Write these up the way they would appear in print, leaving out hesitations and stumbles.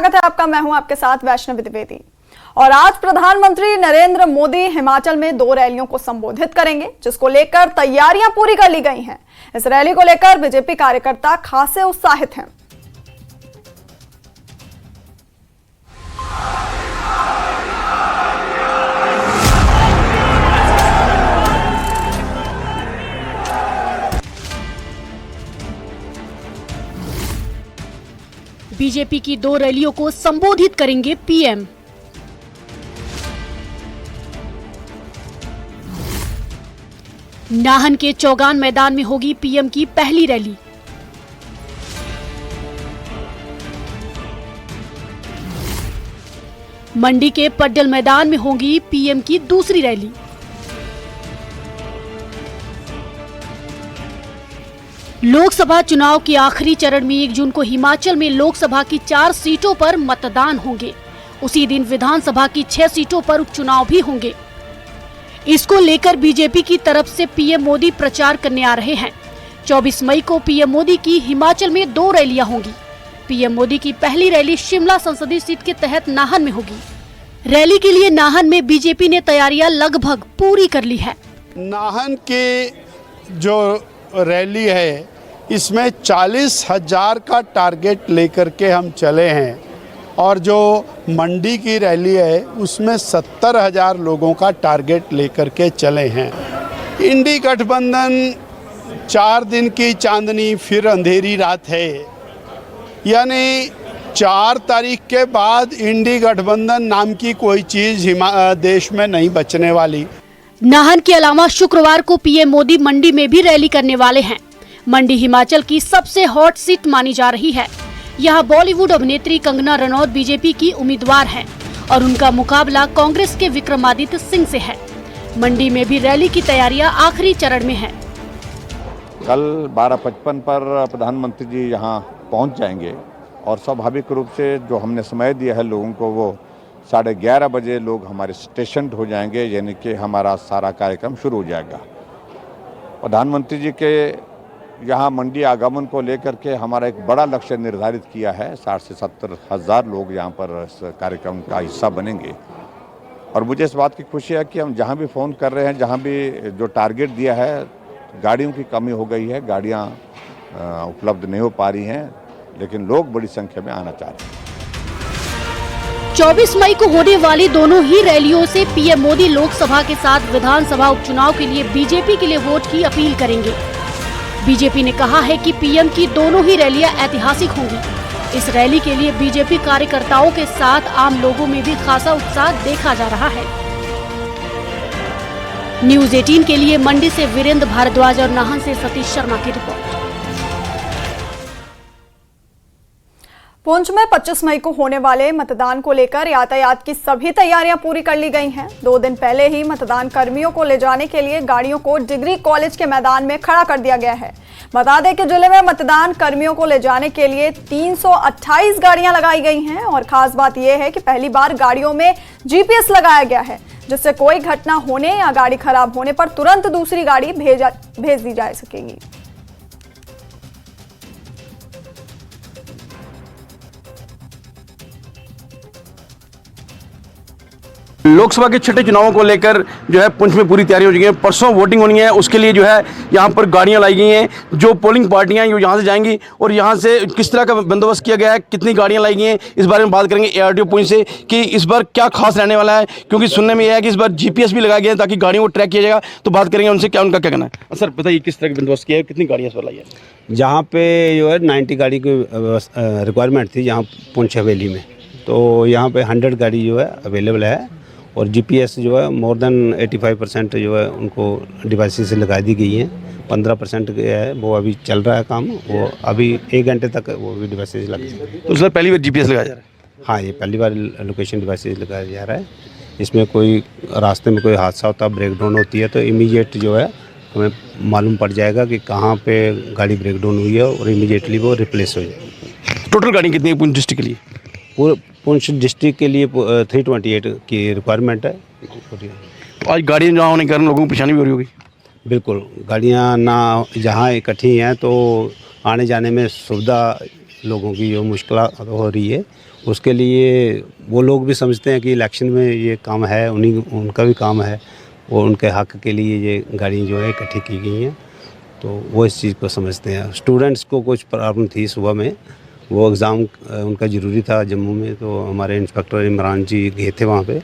स्वागत है आपका। मैं हूं आपके साथ वैष्णवी द्विवेदी। और आज प्रधानमंत्री नरेंद्र मोदी हिमाचल में 2 रैलियों को संबोधित करेंगे, जिसको लेकर तैयारियां पूरी कर ली गई हैं। इस रैली को लेकर बीजेपी कार्यकर्ता खासे उत्साहित हैं। बीजेपी की 2 रैलियों को संबोधित करेंगे पीएम। नाहन के चौगान मैदान में होगी पीएम की पहली रैली। मंडी के पड्डल मैदान में होगी पीएम की दूसरी रैली। लोकसभा चुनाव के आखिरी चरण में 1 जून को हिमाचल में लोकसभा की 4 सीटों पर मतदान होंगे। उसी दिन विधानसभा की 6 सीटों पर उपचुनाव भी होंगे। इसको लेकर बीजेपी की तरफ से पीएम मोदी प्रचार करने आ रहे हैं। 24 मई को पीएम मोदी की हिमाचल में 2 रैलियां होंगी। पीएम मोदी की पहली रैली शिमला संसदीय सीट के तहत नाहन में होगी। रैली के लिए नाहन में बीजेपी ने तैयारियां लगभग पूरी कर ली है। नाहन की जो रैली है इसमें 40,000 का टारगेट लेकर के हम चले हैं, और जो मंडी की रैली है उसमें 70,000 लोगों का टारगेट लेकर के चले हैं। इंडी गठबंधन 4 दिन की चांदनी फिर अंधेरी रात है, यानी 4 तारीख के बाद इंडी गठबंधन नाम की कोई चीज देश में नहीं बचने वाली। नाहन के अलावा शुक्रवार को पीएम मोदी मंडी में भी रैली करने वाले हैं। मंडी हिमाचल की सबसे हॉट सीट मानी जा रही है। यहाँ बॉलीवुड अभिनेत्री कंगना रनौत बीजेपी की उम्मीदवार हैं और उनका मुकाबला कांग्रेस के विक्रमादित्य सिंह से है। मंडी में भी रैली की तैयारियां आखिरी चरण में है। कल 12:55 पर प्रधानमंत्री जी यहाँ पहुँच जाएंगे और स्वाभाविक रूप से जो हमने समय दिया है लोगों को, वो 11:30 बजे लोग हमारे स्टेशन हो जाएंगे, यानी कि हमारा सारा कार्यक्रम शुरू हो जाएगा। प्रधानमंत्री जी के यहाँ मंडी आगमन को लेकर के हमारा एक बड़ा लक्ष्य निर्धारित किया है। 60 से 70 हज़ार लोग यहाँ पर इस कार्यक्रम का हिस्सा बनेंगे। और मुझे इस बात की खुशी है कि हम जहाँ भी फ़ोन कर रहे हैं, जहाँ भी जो टारगेट दिया है, गाड़ियों की कमी हो गई है, गाड़ियाँ उपलब्ध नहीं हो पा रही हैं, लेकिन लोग बड़ी संख्या में आना चाह रहे हैं। 24 मई को होने वाली दोनों ही रैलियों से पीएम मोदी लोकसभा के साथ विधानसभा उपचुनाव के लिए बीजेपी के लिए वोट की अपील करेंगे। बीजेपी ने कहा है कि पीएम की दोनों ही रैलियां ऐतिहासिक होंगी। इस रैली के लिए बीजेपी कार्यकर्ताओं के साथ आम लोगों में भी खासा उत्साह देखा जा रहा है। न्यूज़ 18 के लिए मंडी से वीरेंद्र भारद्वाज और नाहन से सतीश शर्मा की रिपोर्ट। पुंछ में 25 मई को होने वाले मतदान को लेकर यातायात की सभी तैयारियां पूरी कर ली गई हैं। 2 दिन पहले ही मतदान कर्मियों को ले जाने के लिए गाड़ियों को डिग्री कॉलेज के मैदान में खड़ा कर दिया गया है। बता दें कि जिले में मतदान कर्मियों को ले जाने के लिए 328 गाड़ियां लगाई गई हैं। और खास बात यह है कि पहली बार गाड़ियों में जीपीएस लगाया गया है, जिससे कोई घटना होने या गाड़ी खराब होने पर तुरंत दूसरी गाड़ी भेज दी जा सकेगी। लोकसभा के छठे चुनावों को लेकर जो है पुंछ में पूरी तैयारी हो चुकी है। परसों वोटिंग होनी है, उसके लिए जो है यहाँ पर गाड़ियाँ लाई गई हैं। जो पोलिंग पार्टियाँ हैं यहाँ से जाएंगी और यहाँ से किस तरह का बंदोबस्त किया गया है, कितनी गाड़ियाँ लाई गई हैं, इस बारे में बात करेंगे ARTO पुंछ से कि इस बार क्या खास रहने वाला है। क्योंकि सुनने में यह है कि इस बार GPS भी लगाया गया है ताकि गाड़ियों को ट्रैक किया जाएगा। तो बात करेंगे उनसे, क्या उनका क्या कहना है। सर बताइए किस तरह का बंदोबस्त किया है, कितनी गाड़ियाँ इस बार लाई है। जहाँ पे जो है 90 गाड़ी की रिक्वायरमेंट थी यहाँ पुंछ हवेली में, तो यहाँ पे 100 गाड़ी जो है अवेलेबल है। और जीपीएस जो है मोर देन 85% जो है उनको डिवाइसेस से लगा दी गई हैं। 15% है वो अभी चल रहा है काम, वो अभी 1 घंटे तक वो भी डिवाइसेस लग जाए। तो सर पहली बार GPS लगाया जा रहा है। हाँ, ये पहली बार लोकेशन डिवाइसेस लगाया जा रहा है। इसमें कोई रास्ते में कोई हादसा होता है, ब्रेक डाउन होती है, तो इमीडिएट जो है हमें मालूम पड़ जाएगा कि कहाँ पे गाड़ी ब्रेक डाउन हुई है और इमीडिएटली वो रिप्लेस हो जाएगी। टोटल गाड़ी कितनी है पुंछ डिस्ट्रिक्ट के लिए? पूरे पुंछ डिस्ट्रिक्ट के लिए 328 की रिक्वायरमेंट है। आज गाड़ियाँ जहाँ होने के कारण लोगों को परेशानी भी हो रही होगी। बिल्कुल, गाड़ियाँ ना जहाँ इकट्ठी हैं तो आने जाने में सुविधा लोगों की जो मुश्किल हो रही है उसके लिए वो लोग भी समझते हैं कि इलेक्शन में ये काम है, उनका भी काम है और उनके हक के लिए ये गाड़ी जो है इकट्ठी की गई हैं, तो वो इस चीज़ को समझते हैं। स्टूडेंट्स को कुछ प्रॉब्लम थी सुबह में, वो एग्ज़ाम उनका ज़रूरी था जम्मू में, तो हमारे इंस्पेक्टर इमरान जी गए थे वहाँ पे,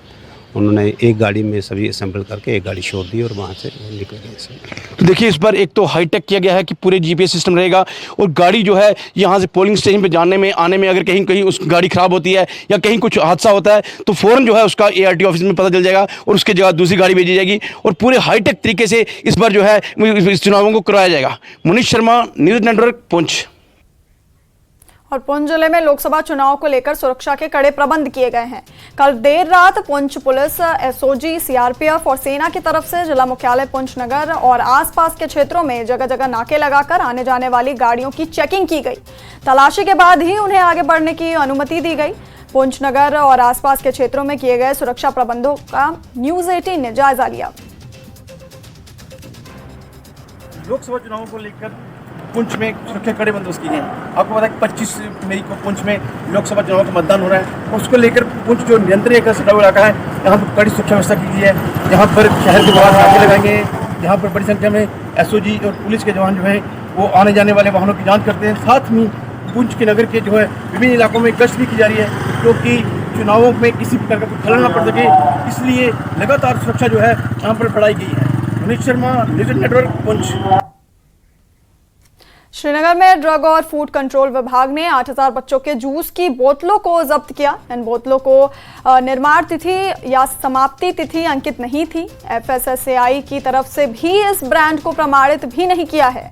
उन्होंने एक गाड़ी में सभी असेंबल करके एक गाड़ी छोड़ दी और वहाँ से निकल गए। तो देखिए इस बार एक तो हाईटेक किया गया है कि पूरे जीपीएस सिस्टम रहेगा और गाड़ी जो है यहाँ से पोलिंग स्टेशन पे जाने में आने में अगर कहीं कहीं उस गाड़ी ख़राब होती है या कहीं कुछ हादसा होता है तो फ़ौरन जो है उसका ART ऑफिस में पता चल जाएगा और उसके जगह दूसरी गाड़ी भेजी जाएगी और पूरे हाईटेक तरीके से इस बार जो है इस चुनावों को कराया जाएगा। Munish Sharma, news network, Poonch. और पुंछ जिले में लोकसभा चुनाव को लेकर सुरक्षा के कड़े प्रबंध किए गए हैं। कल देर रात पुंछ पुलिस, SOG, CRPF और सेना की तरफ से जिला मुख्यालय पुंछ नगर और आसपास के क्षेत्रों में जगह जगह नाके लगाकर आने जाने वाली गाड़ियों की चेकिंग की गई। तलाशी के बाद ही उन्हें आगे बढ़ने की अनुमति दी गई। पुंछ नगर और आसपास के क्षेत्रों में किए गए सुरक्षा प्रबंधों का न्यूज़ 18 ने जायजा लिया। लोकसभा चुनावों को लेकर पुंछ में सुरक्षा कड़े बंदोबस्त किए हैं। आपको पता है कि 25 मई को पुंछ में लोकसभा चुनाव का मतदान हो रहा है। उसको लेकर पुंछ जो नियंत्रण का सटा हुआ इलाका है, यहाँ पर कड़ी सुरक्षा व्यवस्था की गई है। यहाँ पर शहर के बाहर नाके लगाएंगे, यहाँ पर बड़ी संख्या में SOG और पुलिस के जवान जो हैं वो आने जाने वाले वाहनों की जाँच करते हैं। साथ ही पुंछ के नगर के जो है विभिन्न इलाकों में गश्त भी की जा रही है, क्योंकि चुनावों में किसी प्रकार का कोई खलल न पड़ सके, इसलिए लगातार सुरक्षा जो है यहाँ पर बढ़ाई गई है। Munish Sharma, news network, Poonch. श्रीनगर में ड्रग और फूड कंट्रोल विभाग ने 8000 बच्चों के जूस की बोतलों को जब्त किया। इन बोतलों को निर्माण तिथि या समाप्ति तिथि अंकित नहीं थी। FSSAI की तरफ से भी इस ब्रांड को प्रमाणित भी नहीं किया है।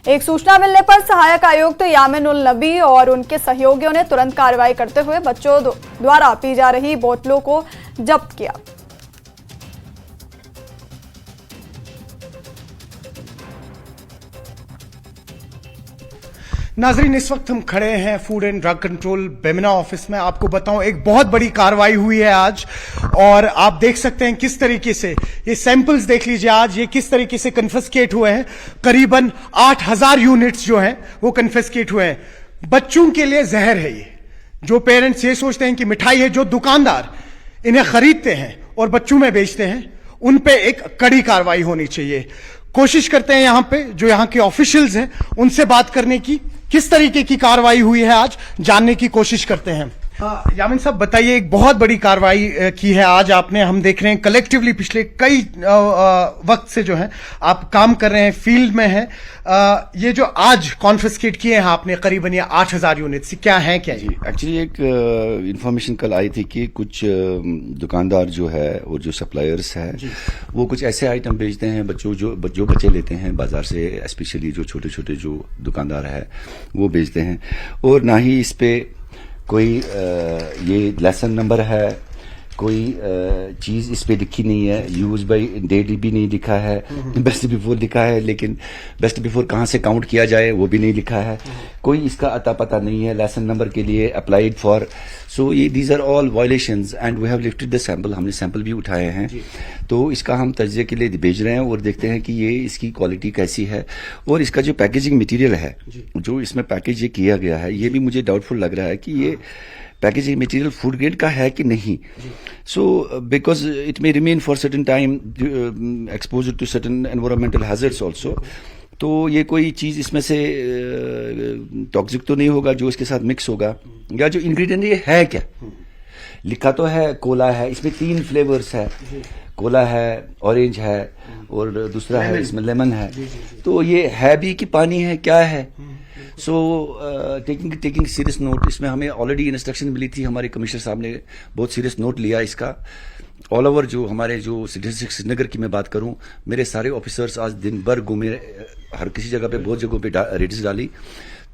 एक सूचना मिलने पर सहायक आयुक्त यामिन उल नबी और उनके सहयोगियों ने तुरंत कार्रवाई करते हुए बच्चों द्वारा पी जा रही बोतलों को जब्त किया। नाजरीन, इस वक्त हम खड़े हैं food and drug control Bemina office में। आपको बताऊं, एक बहुत बड़ी कार्रवाई हुई है आज और आप देख सकते हैं किस तरीके से ये सैंपल्स देख लीजिए आज ये किस तरीके से कन्फिस्केट हुए हैं। करीबन 8000 यूनिट्स जो हैं वो कन्फिस्केट हुए हैं। बच्चों के लिए जहर है ये। जो पेरेंट्स ये सोचते हैं कि मिठाई है, जो दुकानदार इन्हें खरीदते हैं और बच्चों में बेचते हैं, उन पे एक कड़ी कार्रवाई होनी चाहिए। कोशिश करते हैं यहां पे जो यहां के ऑफिशियल्स हैं उनसे बात करने की, किस तरीके की कार्रवाई हुई है आज जानने की कोशिश करते हैं। यामिन साहब बताइए, एक बहुत बड़ी कार्रवाई की है आज आपने। हम देख रहे हैं कलेक्टिवली पिछले कई वक्त से जो है आप काम कर रहे हैं, फील्ड में हैं। ये जो आज कॉन्फिस्केट किए हैं आपने करीबन ये 8000 यूनिट से, क्या है क्या? जी, एक्चुअली एक इंफॉर्मेशन कल आई थी कि कुछ दुकानदार जो है और जो सप्लायर्स है वो कुछ ऐसे आइटम बेचते हैं बच्चों जो बच्चे लेते हैं बाजार से, स्पेशली जो छोटे छोटे जो दुकानदार है वो बेचते हैं, और ना ही इस पे कोई ये लेसन नंबर है, कोई चीज़ इस पे लिखी नहीं है, यूज बाई डेट भी नहीं लिखा है, बेस्ट बिफोर लिखा है, लेकिन बेस्ट बिफोर कहाँ से काउंट किया जाए वो भी नहीं लिखा है, कोई इसका अता पता नहीं है लेसन नंबर के लिए अप्लाइड फॉर। सो ये these are all violations and we have lifted the sample. हमने सैंपल भी उठाए हैं, तो इसका हम तज्ज़िये के लिए भेज रहे हैं और देखते हैं कि ये इसकी क्वालिटी कैसी है, और इसका जो पैकेजिंग मटेरियल है, जो इसमें पैकेज ये किया गया है, ये भी मुझे डाउटफुल लग रहा है कि ये पैकेजिंग मटेरियल फूड ग्रेड का है कि नहीं। So because it may remain for certain time exposure to certain environmental hazards also, तो ये कोई चीज़ इसमें से टॉक्सिक तो नहीं होगा जो इसके साथ मिक्स होगा, या जो इंग्रेडिएंट ये है क्या लिखा तो है कोला है, इसमें 3 फ्लेवर्स है, कोला है, ऑरेंज है और दूसरा है इसमें लेमन है, तो ये है भी कि पानी है क्या है। सो टेकिंग सीरियस नोट, इसमें हमें ऑलरेडी इंस्ट्रक्शन मिली थी, हमारे कमिश्नर साहब ने बहुत सीरियस नोट लिया इसका। ऑल ओवर जो हमारे जो श्रीनगर की मैं बात करूं, मेरे सारे ऑफिसर्स आज दिन भर घूमे, हर किसी जगह पे बहुत जगहों पे रेड्स डाली,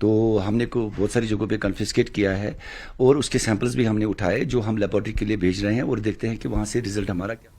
तो हमने को बहुत सारी जगहों पे कन्फिस्केट किया है और उसके सैंपल्स भी हमने उठाए जो हम लेबोरेटरी के लिए भेज रहे हैं और देखते हैं कि वहां से रिजल्ट हमारा क्या।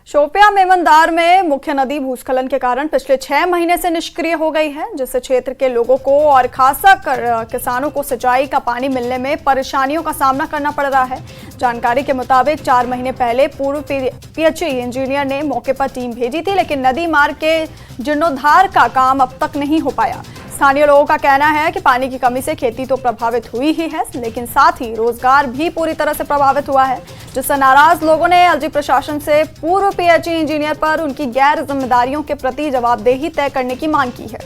शोपियां मेमनदार में मुख्य नदी भूस्खलन के कारण पिछले 6 महीने से निष्क्रिय हो गई है, जिससे क्षेत्र के लोगों को और खासकर किसानों को सिंचाई का पानी मिलने में परेशानियों का सामना करना पड़ रहा है। जानकारी के मुताबिक 4 महीने पहले पूर्व PHE इंजीनियर ने मौके पर टीम भेजी थी, लेकिन नदी मार्ग के जीर्णोद्धार का काम अब तक नहीं हो पाया। स्थानीय लोगों का कहना है कि पानी की कमी से खेती तो प्रभावित हुई ही है, लेकिन साथ ही रोजगार भी पूरी तरह से प्रभावित हुआ है, जिससे नाराज लोगों ने एलजी प्रशासन से पूर्व पीएचई इंजीनियर पर उनकी गैर जिम्मेदारियों के प्रति जवाबदेही तय करने की मांग की है।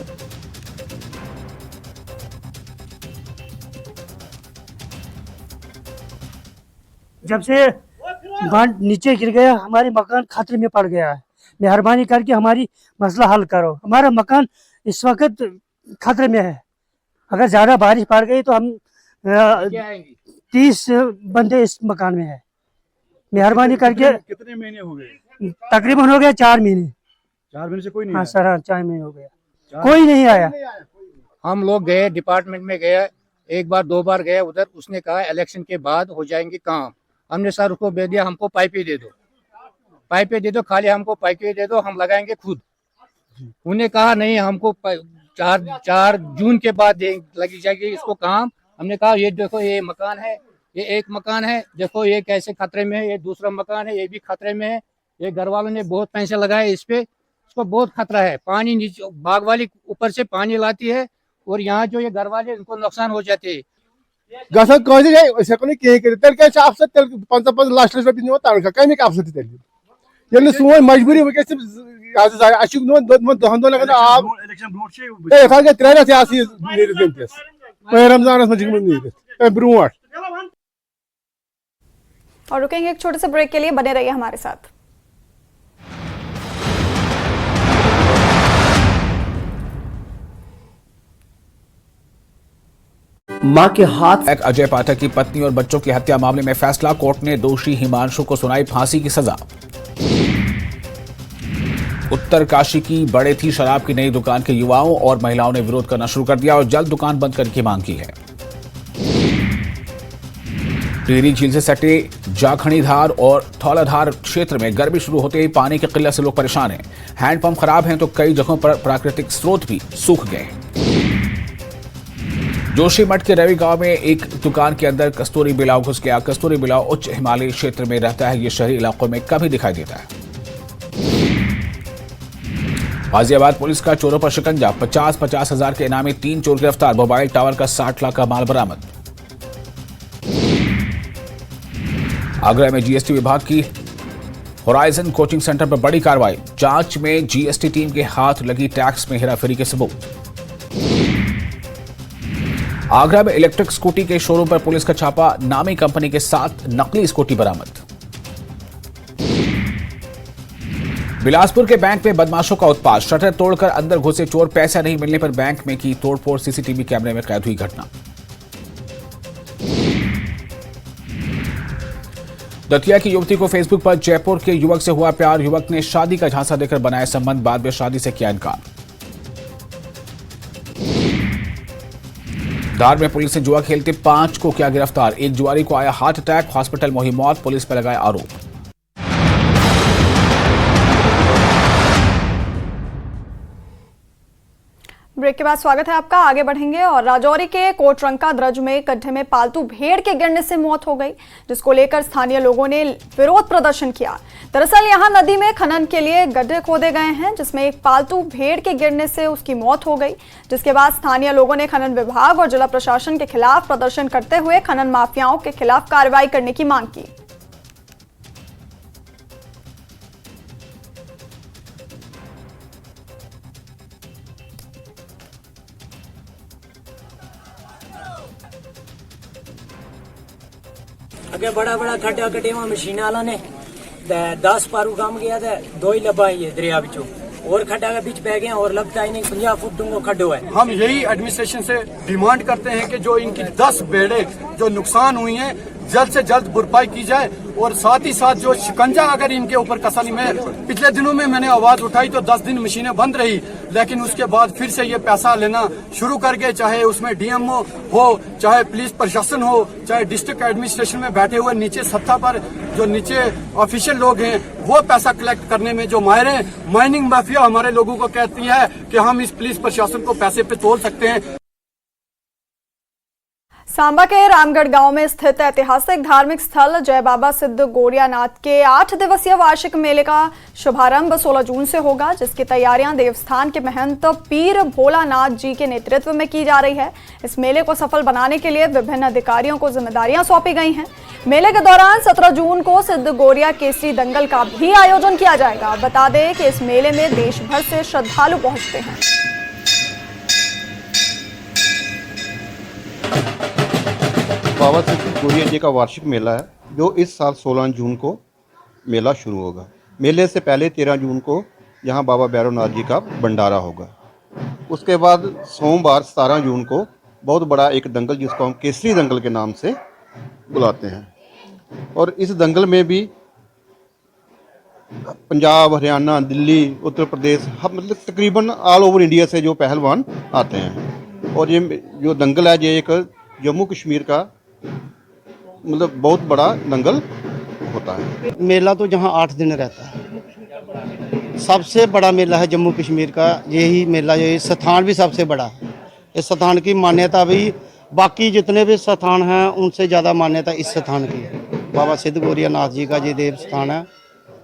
जब से बांध नीचे गिर गया, हमारे मकान खतरे में पड़ गया है। मेहरबानी करके हमारी मसला हल करो। हमारा मकान इस वक्त खतरे में है। अगर ज्यादा बारिश पड़ गई तो हम 30 बंदे इस मकान में है। मेहरबानी करके। कितने महीने हो गए? तकरीबन हो गया 4 महीने। 4 महीने से कोई नहीं? हाँ सर, हाँ 4 महीने हो गया, कोई नहीं आया। हम लोग गए, डिपार्टमेंट में गए, 1 बार 2 बार गए उधर। उसने कहा इलेक्शन के बाद हो जाएंगे काम। हमने सर उसको भेज दिया, हमको पाइपें दे दो, पाइपें दे दो, खाली हमको पाइपें दे दो, हम लगाएंगे खुद। उन्हें कहा नहीं, हमको 4 जून के बाद लगी जाएगी इसको काम। हमने कहा ये देखो, ये मकान है, ये एक मकान है, देखो ये कैसे खतरे में है, ये दूसरा मकान है, ये भी खतरे में है। ये घर वालों ने बहुत पैसे लगाए इस पे, इसको बहुत खतरा है। पानी नीचे बाग वाली ऊपर से पानी लाती है और यहाँ जो ये घर वाले इनको नुकसान हो जाते हैं। गसन कह क्या आप 55 लाख तनखा कमी आप ये सोन मजबूरी वस दहन दोन आब 3 रेत रमजान ब्रो। और रुकेंगे एक छोटे से ब्रेक के लिए, बने रहिए हमारे साथ। मां के हाथ। अजय पाठक की पत्नी और बच्चों की हत्या मामले में फैसला, कोर्ट ने दोषी हिमांशु को सुनाई फांसी की सजा। उत्तरकाशी की बड़े थी शराब की नई दुकान के युवाओं और महिलाओं ने विरोध करना शुरू कर दिया और जल्द दुकान बंद करने की मांग की है। टिहरी झील से सटे जाखणीधार और थौलाधार क्षेत्र में गर्मी शुरू होते ही पानी की किल्लत से लोग परेशान हैं। हैंडपंप खराब हैं तो कई जगहों पर प्राकृतिक स्रोत भी सूख गए। जोशीमठ के रवि गांव में एक दुकान के अंदर कस्तूरी बिलाव घुस गया। कस्तूरी बिलाव उच्च हिमालयी क्षेत्र में रहता है, ये शहरी इलाकों में कभी दिखाई देता है। गाजियाबाद पुलिस का चोरों पर शिकंजा, 50-50 हजार के इनामी 3 चोर गिरफ्तार। मोबाइल टावर का 60 लाख का माल बरामद। आगरा में जीएसटी विभाग की होराइजन कोचिंग सेंटर पर बड़ी कार्रवाई, जांच में जीएसटी टीम के हाथ लगी टैक्स में हेराफेरी के सबूत। आगरा में इलेक्ट्रिक स्कूटी के शोरूम पर पुलिस का छापा, नामी कंपनी के 7 नकली स्कूटी बरामद। बिलासपुर के बैंक में बदमाशों का उत्पात, शटर तोड़कर अंदर घुसे चोर, पैसा नहीं मिलने पर बैंक में की तोड़फोड़, सीसीटीवी कैमरे में कैद हुई घटना। दतिया की युवती को फेसबुक पर जयपुर के युवक से हुआ प्यार, युवक ने शादी का झांसा देकर बनाया संबंध, बाद में शादी से किया इनकार। धार में पुलिस ने जुआ खेलते 5 को किया गिरफ्तार, एक जुआरी को आया हार्ट अटैक, हॉस्पिटल में हुई मौत, पुलिस पर लगाए आरोप। ब्रेक के बाद स्वागत है आपका, आगे बढ़ेंगे। और राजौरी के कोटरंका द्रज में गड्ढे में पालतू भेड़ के गिरने से मौत हो गई, जिसको लेकर स्थानीय लोगों ने विरोध प्रदर्शन किया। दरअसल यहां नदी में खनन के लिए गड्ढे खोदे गए हैं, जिसमें एक पालतू भेड़ के गिरने से उसकी मौत हो गई, जिसके बाद स्थानीय लोगों ने खनन विभाग और जिला प्रशासन के खिलाफ प्रदर्शन करते हुए खनन माफियाओं के खिलाफ कार्रवाई करने की मांग की। अगे बड़ा बड़ा खड्डा कटे वहां मशीन वाला ने 10 पारू काम गया था, 2 ही लबा है दरिया बिचो, और खड्डा के बीच बह गए और लगता ही नहीं 50 फुट डूंगा खड्डो है। हम यही एडमिनिस्ट्रेशन से डिमांड करते हैं कि जो इनकी 10 भेड़ें जो नुकसान हुई हैं जल्द से जल्द भरपाई की जाए, और साथ ही साथ जो शिकंजा अगर इनके ऊपर कसा नहीं, मैं पिछले दिनों में मैंने आवाज उठाई तो 10 दिन मशीनें बंद रही, लेकिन उसके बाद फिर से ये पैसा लेना शुरू कर गए, चाहे उसमें डीएमओ हो, चाहे पुलिस प्रशासन हो, चाहे डिस्ट्रिक्ट एडमिनिस्ट्रेशन में बैठे हुए नीचे सत्ता पर जो नीचे ऑफिशियल लोग हैं, वो पैसा कलेक्ट करने में जो माहिर हैं। माइनिंग माफिया हमारे लोगों को कहती है कि हम इस पुलिस प्रशासन को पैसे पे तोल सकते हैं। सांबा के रामगढ़ गांव में स्थित ऐतिहासिक धार्मिक स्थल जय बाबा सिद्ध गोरियानाथ के 8 दिवसीय वार्षिक मेले का शुभारंभ 16 जून से होगा, जिसकी तैयारियां देवस्थान के महंत पीर भोलानाथ जी के नेतृत्व में की जा रही है। इस मेले को सफल बनाने के लिए विभिन्न अधिकारियों को जिम्मेदारियां सौंपी गई हैं। मेले के दौरान 17 जून को सिद्ध गोरिया केसरी दंगल का भी आयोजन किया जाएगा। बता दें कि इस मेले में देश भर से श्रद्धालु पहुंचते हैं। बाबा सिद्ध गोरिया जी का वार्षिक मेला है, जो इस साल 16 जून को मेला शुरू होगा। मेले से पहले 13 जून को यहाँ बाबा भैरवनाथ जी का भंडारा होगा। उसके बाद सोमवार 17 जून को बहुत बड़ा एक दंगल, जिसको हम केसरी दंगल के नाम से बुलाते हैं, और इस दंगल में भी पंजाब, हरियाणा, दिल्ली, उत्तर प्रदेश, मतलब तकरीबन ऑल ओवर इंडिया से जो पहलवान आते हैं। और ये जो दंगल है, ये एक जम्मू कश्मीर का मतलब बहुत बड़ा दंगल होता है। मेला तो जहाँ 8 दिन रहता है, सबसे बड़ा मेला है जम्मू कश्मीर का यही मेला। ये स्थान भी सबसे बड़ा है। इस स्थान की मान्यता भी बाकी जितने भी स्थान हैं उनसे ज़्यादा मान्यता इस स्थान की है। बाबा सिद्ध गोरियानाथ जी का ये देव स्थान है,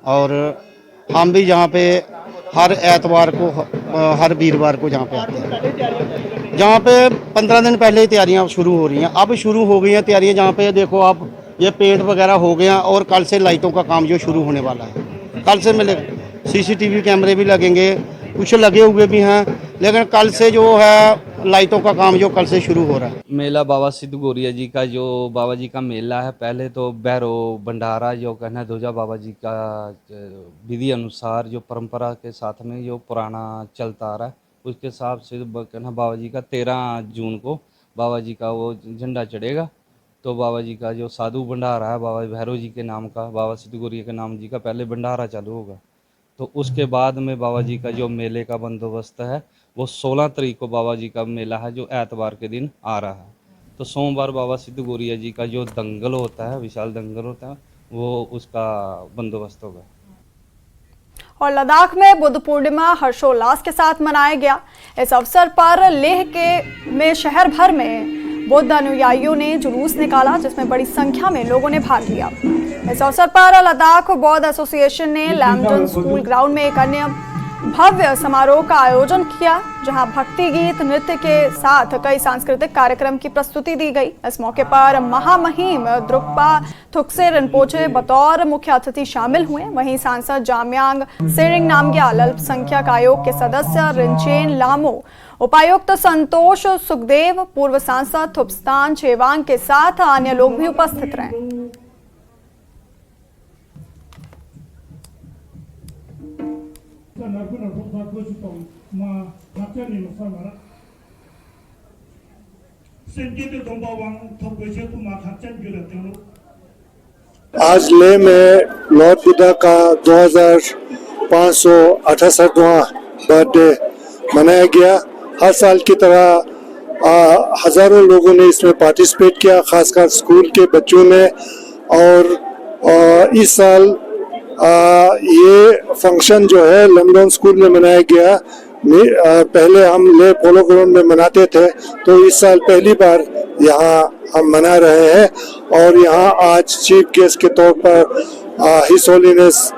और हम भी यहाँ पे हर एतवार को, हर वीरवार को यहाँ पे आते हैं। जहाँ पे 15 दिन पहले तैयारियाँ शुरू हो रही हैं, अब शुरू हो गई हैं तैयारियाँ। जहाँ पे देखो आप, ये पेंट वगैरह हो गया, और कल से लाइटों का काम जो शुरू होने वाला है। कल से मिले CCTV कैमरे भी लगेंगे, कुछ लगे हुए भी हैं, लेकिन कल से जो है लाइटों का काम जो कल से शुरू हो रहा है। मेला बाबा सिद्ध गोरिया जी का जो बाबा जी का मेला है, पहले तो भैरो भंडारा जो कहना ध्वजा बाबा जी का विधि अनुसार जो परंपरा के साथ में जो पुराना चलता आ रहा है, उसके हिसाब से कहना बाबा जी का 13 जून को बाबा जी का वो झंडा चढ़ेगा। तो बाबा जी का जो साधु भंडारा है, बाबा भैरव जी के नाम का, बाबा सिद्ध गोरिया के नाम जी का पहले भंडारा चालू होगा। तो उसके बाद में बाबा जी का जो मेले का बंदोबस्त है, वो 16 तारीख को बाबा जी का मेला है, जो एतवार के दिन आ रहा है। तो सोमवार बाबा सिद्ध गोरिया जी का जो दंगल होता है, विशाल दंगल होता है, वो उसका बंदोबस्त होगा। और लद्दाख में बुद्ध पूर्णिमा हर्षोल्लास के साथ मनाया गया। इस अवसर पर लेह में शहर भर में बौद्ध अनुयायियों ने जुलूस निकाला, जिसमें बड़ी संख्या में लोगों ने भाग लिया। इस अवसर पर लद्दाख बौद्ध एसोसिएशन ने लैम्पटन स्कूल ग्राउंड में एक अन्य भव्य समारोह का आयोजन किया, जहां भक्ति गीत, नृत्य के साथ कई सांस्कृतिक कार्यक्रम की प्रस्तुति दी गई। इस मौके पर महामहिम द्रुक्पा थुक्से रिनपोचे बतौर मुख्य अतिथि शामिल हुए। वहीं सांसद जाम्यांग सेरिंग नामग्याल, अल्पसंख्यक आयोग के सदस्य रिंचेन लामो, उपायुक्त संतोष सुखदेव, पूर्व सांसद थुप्स्तान छेवांग के साथ अन्य लोग भी उपस्थित रहे। आज लेह में लॉर्ड बुद्धा का 2568वां बर्थडे मनाया गया। हर साल की तरह हजारों लोगों ने इसमें पार्टिसिपेट किया, खासकर स्कूल के बच्चों ने। और इस साल ये फंक्शन जो है लैम्पटन स्कूल में मनाया गया। पहले हम ले पोलो ग्राउंड में मनाते थे, तो इस साल पहली बार यहाँ हम मना रहे हैं। और यहाँ आज चीफ गेस्ट के तौर पर हिज होलीनेस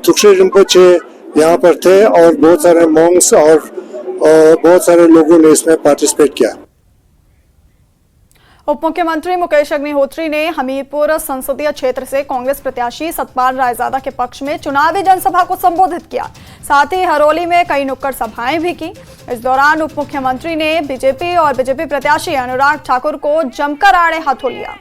थुक्से रिनपोचे यहाँ पर थे, और बहुत सारे मॉन्क्स और बहुत सारे लोगों ने इसमें पार्टिसिपेट किया। उप मुख्यमंत्री मुकेश अग्निहोत्री ने हमीरपुर संसदीय क्षेत्र से कांग्रेस प्रत्याशी सतपाल रायजादा के पक्ष में चुनावी जनसभा को संबोधित किया। साथ ही हरोली में कई नुक्कड़ सभाएं भी की। इस दौरान उप मुख्यमंत्री ने बीजेपी और बीजेपी प्रत्याशी अनुराग ठाकुर को जमकर आड़े हाथों लिया।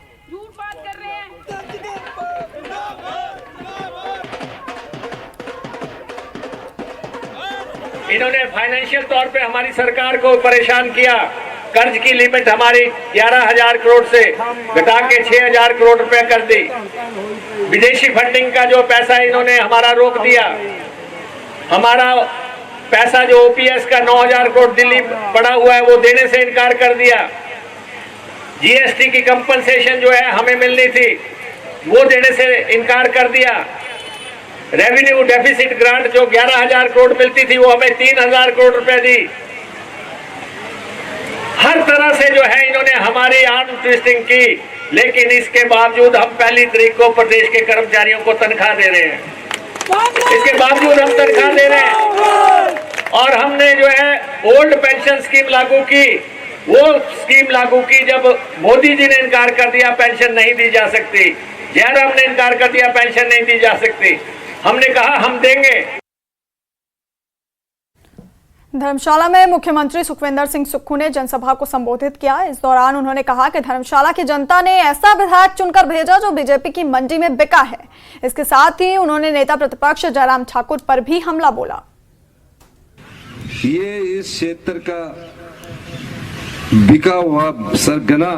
इन्होंने फाइनेंशियल तौर पे हमारी सरकार को परेशान किया। कर्ज की लिमिट हमारी 11,000 करोड़ से घटा के 6,000 करोड़ रुपए कर दी। विदेशी फंडिंग का जो पैसा इन्होंने हमारा रोक दिया। हमारा पैसा जो OPS का 9,000 करोड़ दिल्ली पड़ा हुआ है, वो देने से इनकार कर दिया। GST की कंपनसेशन जो है हमें मिलनी थी, वो देने से इनकार कर दिया। रेवेन्यू डेफिसिट ग्रांट जो 11,000 करोड़ मिलती थी, वो हमें 3,000 करोड़ रुपए दी। हर तरह से जो है इन्होंने हमारी आर्म ट्विस्टिंग की, लेकिन इसके बावजूद हम 1 तारीख को प्रदेश के कर्मचारियों को तनख्वाह दे रहे हैं। इसके बावजूद हम तनख्वाह दे रहे हैं। और हमने जो है ओल्ड पेंशन स्कीम लागू की, वो स्कीम लागू की जब मोदी जी ने इनकार कर दिया पेंशन नहीं दी जा सकती, जयराम ने इनकार कर दिया पेंशन नहीं दी जा सकती, हमने कहा हम देंगे। धर्मशाला में मुख्यमंत्री सुखविंदर सिंह सुक्खू ने जनसभा को संबोधित किया। इस दौरान उन्होंने कहा कि धर्मशाला की जनता ने ऐसा विधायक चुनकर भेजा जो बीजेपी की मंडी में बिका है। इसके साथ ही उन्होंने नेता प्रतिपक्ष जयराम ठाकुर पर भी हमला बोला। ये इस क्षेत्र का बिका हुआ सरगना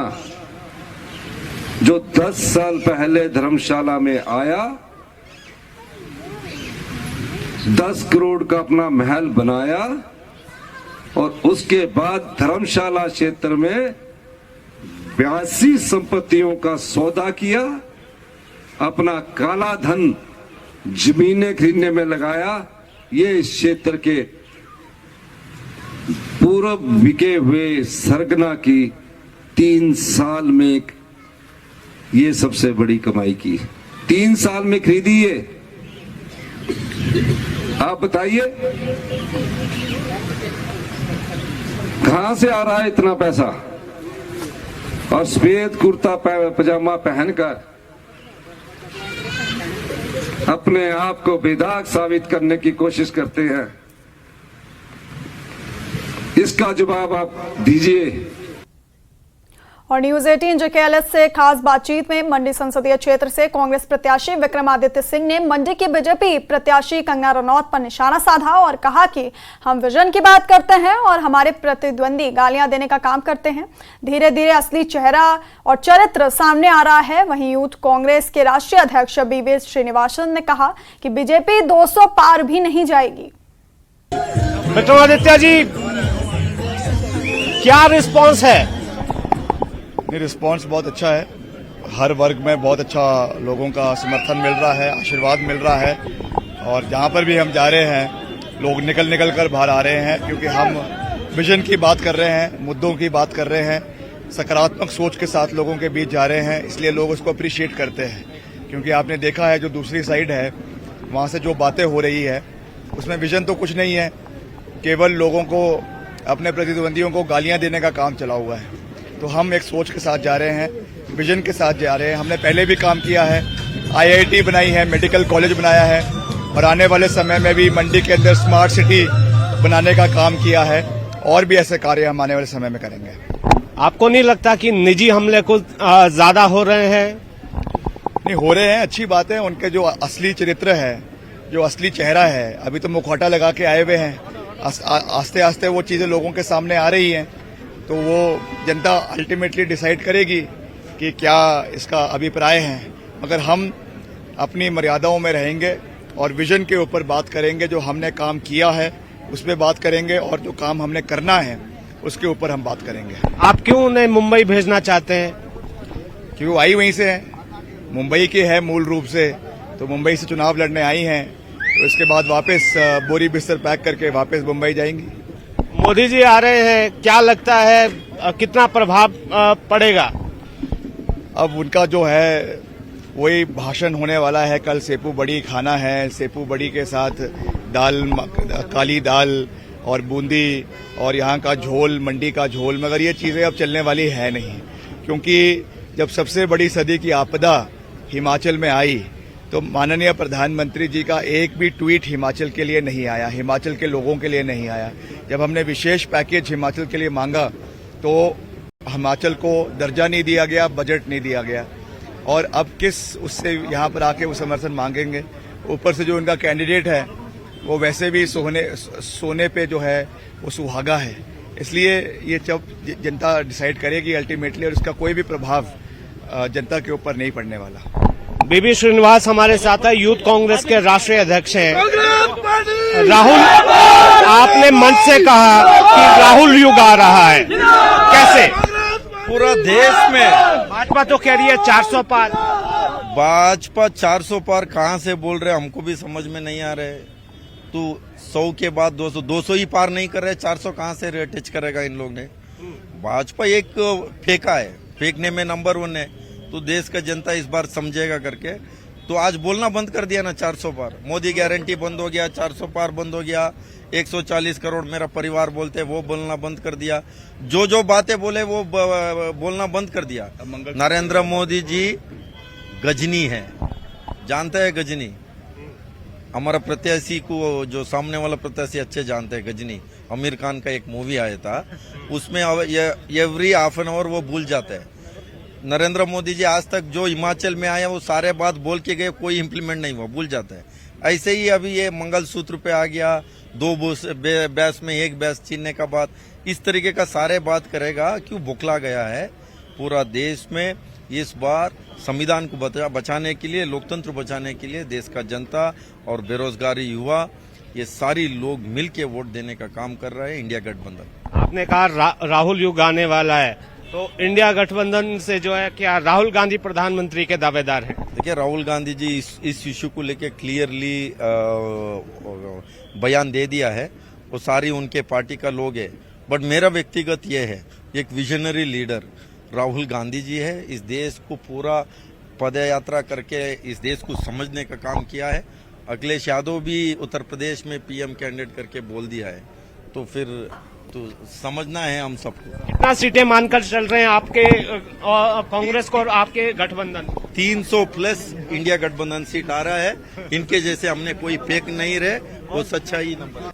जो 10 साल पहले धर्मशाला में आया, 10 करोड़ का अपना महल बनाया और उसके बाद धर्मशाला क्षेत्र में 82 संपत्तियों का सौदा किया, अपना काला धन जमीनें खरीदने में लगाया। ये इस क्षेत्र के पूर्व बिके हुए सरगना की 3 साल में ये सबसे बड़ी कमाई की। 3 साल में खरीदी ये। आप बताइए कहां से आ रहा है इतना पैसा? और सफेद कुर्ता पजामा पहनकर अपने आप को बेदाग साबित करने की कोशिश करते हैं। इसका जवाब आप दीजिए। और न्यूज 18 JKLS से खास बातचीत में मंडी संसदीय क्षेत्र से कांग्रेस प्रत्याशी विक्रमादित्य सिंह ने मंडी की बीजेपी प्रत्याशी कंगना रनौत पर निशाना साधा और कहा कि हम विजन की बात करते हैं और हमारे प्रतिद्वंदी गालियां देने का काम करते हैं। धीरे धीरे असली चेहरा और चरित्र सामने आ रहा है। वहीं यूथ कांग्रेस के राष्ट्रीय अध्यक्ष BV श्रीनिवासन ने कहा कि बीजेपी 200 पार भी नहीं जाएगी। विक्रमादित्य जी, क्या रिस्पॉन्स है? रिस्पांस बहुत अच्छा है। हर वर्ग में बहुत अच्छा लोगों का समर्थन मिल रहा है, आशीर्वाद मिल रहा है। और जहां पर भी हम जा रहे हैं लोग निकल कर बाहर आ रहे हैं, क्योंकि हम विजन की बात कर रहे हैं, मुद्दों की बात कर रहे हैं, सकारात्मक सोच के साथ लोगों के बीच जा रहे हैं। इसलिए लोग उसको अप्रिशिएट करते हैं, क्योंकि आपने देखा है जो दूसरी साइड है वहां से जो बातें हो रही है उसमें विजन तो कुछ नहीं है, केवल लोगों को, अपने प्रतिद्वंदियों को गालियां देने का काम चला हुआ है। तो हम एक सोच के साथ जा रहे हैं, विजन के साथ जा रहे हैं। हमने पहले भी काम किया है, IIT बनाई है, मेडिकल कॉलेज बनाया है और आने वाले समय में भी मंडी के अंदर स्मार्ट सिटी बनाने का काम किया है। और भी ऐसे कार्य हम आने वाले समय में करेंगे। आपको नहीं लगता कि निजी हमले कुछ ज्यादा हो रहे हैं? नहीं, हो रहे हैं, अच्छी बात है। उनके जो असली चरित्र है, जो असली चेहरा है, अभी तो मुखौटा लगा के आए हुए हैं। आस्ते आस्ते वो चीजें लोगों के सामने आ रही हैं, तो वो जनता अल्टीमेटली डिसाइड करेगी कि क्या इसका अभिप्राय है। मगर हम अपनी मर्यादाओं में रहेंगे और विजन के ऊपर बात करेंगे। जो हमने काम किया है उस पर बात करेंगे और जो काम हमने करना है उसके ऊपर हम बात करेंगे। आप क्यों उन्हें मुंबई भेजना चाहते हैं? क्योंकि वो आई वहीं से है, मुंबई की है मूल रूप से, तो मुंबई से चुनाव लड़ने आई हैं, तो इसके बाद वापस बोरी बिस्तर पैक करके वापस मुंबई जाएंगी। मोदी जी आ रहे हैं, क्या लगता है कितना प्रभाव पड़ेगा? अब उनका जो है वही भाषण होने वाला है। कल सेपू बड़ी खाना है, सेपू बड़ी के साथ दाल, काली दाल और बूंदी और यहाँ का झोल, मंडी का झोल। मगर ये चीजें अब चलने वाली है नहीं, क्योंकि जब सबसे बड़ी सदी की आपदा हिमाचल में आई तो माननीय प्रधानमंत्री जी का एक भी ट्वीट हिमाचल के लिए नहीं आया, हिमाचल के लोगों के लिए नहीं आया। जब हमने विशेष पैकेज हिमाचल के लिए मांगा तो हिमाचल को दर्जा नहीं दिया गया, बजट नहीं दिया गया। और अब किस उससे यहाँ पर आके वो समर्थन मांगेंगे? ऊपर से जो उनका कैंडिडेट है वो वैसे भी सोने पे जो है वो सुहागा है। इसलिए ये जब जनता डिसाइड करेगी अल्टीमेटली, और इसका कोई भी प्रभाव जनता के ऊपर नहीं पड़ने वाला। BV श्रीनिवास हमारे साथ है, यूथ कांग्रेस के राष्ट्रीय अध्यक्ष हैं। राहुल, आपने मंच से कहा कि राहुल युग आ रहा है, कैसे? पूरा देश में भाजपा तो कह रही है 400 पार। भाजपा 400 पार कहाँ से बोल रहे, हमको भी समझ में नहीं आ रहे। तो 100 के बाद 200 ही पार नहीं कर रहे, 400 कहाँ से टच करेगा इन लोग ने? भाजपा एक फेंका है, फेंकने में नंबर 1 है, तो देश का जनता इस बार समझेगा करके तो आज बोलना बंद कर दिया ना 400 पार। मोदी गारंटी बंद हो गया, 400 पार बंद हो गया, 140 करोड़ मेरा परिवार बोलते वो बोलना बंद कर दिया, जो बातें बोले वो बोलना बंद कर दिया। नरेंद्र मोदी जी गजनी है, जानते हैं गजनी, हमारा प्रत्याशी को जो सामने वाला प्रत्याशी अच्छे जानते हैं गजनी। आमिर खान का एक मूवी आया था, उसमें एवरी हाफ एन आवर वो भूल जाते हैं। नरेंद्र मोदी जी आज तक जो हिमाचल में आया वो सारे बात बोल के गए, कोई इम्प्लीमेंट नहीं हुआ, भूल जाते हैं। ऐसे ही अभी ये मंगलसूत्र पे आ गया, 2 बैस में 1 बैस छीनने का बात, इस तरीके का सारे बात करेगा। क्यों बौखला गया है पूरा देश में। इस बार संविधान को बचाने के लिए, लोकतंत्र बचाने के लिए देश का जनता और बेरोजगारी युवा ये सारी लोग मिलके वोट देने का काम कर रहे हैं इंडिया गठबंधन। आपने कहा राहुल युग आने वाला है, तो इंडिया गठबंधन से जो है क्या राहुल गांधी प्रधानमंत्री के दावेदार हैं? देखिए राहुल गांधी जी इस इश्यू को लेकर क्लियरली बयान दे दिया है, वो सारी उनके पार्टी का लोग है। बट मेरा व्यक्तिगत ये है, एक विजनरी लीडर राहुल गांधी जी है। इस देश को पूरा पदयात्रा करके इस देश को समझने का काम किया है। अखिलेश यादव भी उत्तर प्रदेश में पीएम कैंडिडेट करके बोल दिया है, तो फिर तो समझना है हम सबको। कितना सीटें मानकर चल रहे हैं आपके कांग्रेस को और आपके गठबंधन? 300 प्लस इंडिया गठबंधन सीट आ रहा है। इनके जैसे हमने कोई फेक नहीं रहे, वो सच्चाई नंबर।